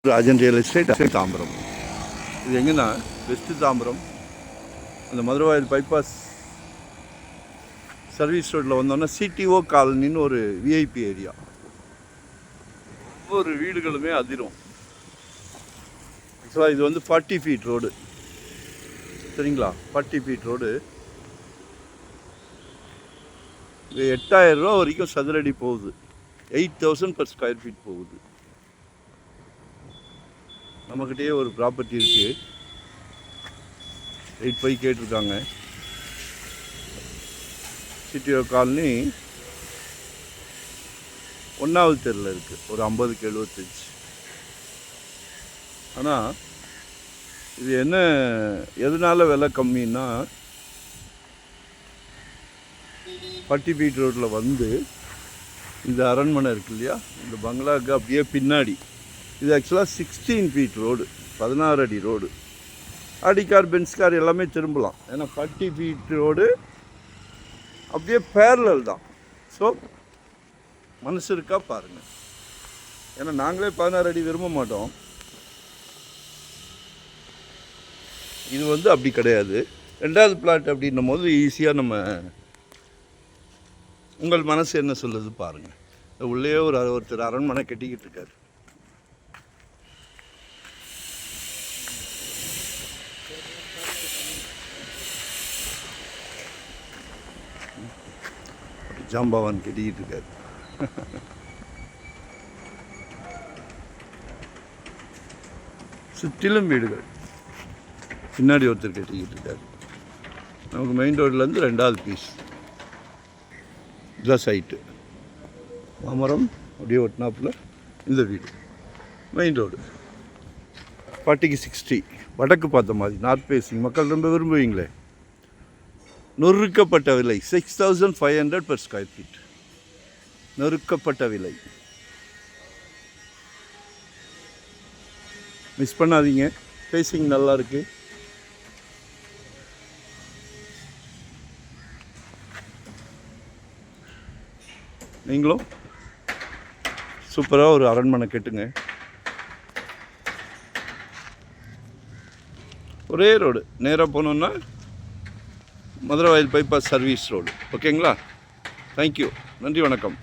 Rajan real estate Tambaram. இது எங்கன்னா west Tambaram, அந்த மதுரவாயல் பைபாஸ் சர்வீஸ் ரோட்டில் வந்தோன்னா சிடிஓ காலனின்னு ஒரு விஐபி ஏரியா. ஒவ்வொரு வீடுகளுமே அதிரும். ஆக்சுவலாக இது 40 ஃபீட் ரோடு, சரிங்களா? 40 ஃபீட் ரோடு. இது 8000 ரூபா வரைக்கும் சதுரடி போகுது. 8000 per ஸ்கொயர் ஃபீட் போகுது. நம்மக்கிட்டே ஒரு ப்ராப்பர்ட்டி இருக்குது, 8.5 கேட்டிருக்காங்க. சிடிஓ காலனி 1வது தெருவில் இருக்குது, ஒரு 50க்கு 75. ஆனால் இது என்ன எதனால் விலை கம்மின்னா, 40 ஃபீட் ரோட்டில் வந்து இந்த அரண்மனை இருக்கு இல்லையா, இந்த பங்களாவுக்கு அப்படியே பின்னாடி இது ஆக்சுவலாக 16 ஃபீட் ரோடு, 16 அடி ரோடு. ஆடிக்கார் பென்ஸ்கார் எல்லாமே திரும்பலாம். ஏன்னா 40 ஃபீட் ரோடு அப்படியே பேரலல் தான். ஸோ மனசு இருக்கா பாருங்கள். ஏன்னா நாங்களே 16 அடி விரும்ப மாட்டோம். இது அப்படி கிடையாது. 2வது பிளாட் அப்படின்னும் போது ஈஸியாக நம்ம உங்கள் மனசு என்ன சொல்லுது பாருங்கள். உள்ளே ஒருத்தர் அரண்மனை கட்டிக்கிட்டு இருக்காரு. ஜாம்பவான் கட்டிக்கிட்டு இருக்காரு. சுற்றிலும் வீடுகள். பின்னாடி ஒருத்தர் கட்டிக்கிட்டு இருக்காரு. நமக்கு மெயின் ரோட்லேருந்து 2வது பீஸ் இதான் சைட்டு. மாமரம் அப்படியே ஒட்டினாப்புல இந்த வீடு. மெயின் ரோடு 40க்கு 60, வடக்கு பார்த்த மாதிரி, நார்த் ஃபேஸிங். மக்கள் ரொம்ப விரும்புவீங்களே. நொறுக்கப்பட்ட விலை 6500 per ஸ்கொயர் ஃபீட். நொறுக்கப்பட்ட விலை. மிஸ் பண்ணாதீங்க. ஃபேஸிங் நல்லா இருக்கு. நீங்களும் சூப்பராக ஒரு அரண்மனை கட்டுங்க. ஒரே ரோடு, நேராக போனோன்னா மதுரவாயல் பைபாஸ் சர்வீஸ் ரோடு. ஓகேங்களா? தேங்க்யூ. நன்றி, வணக்கம்.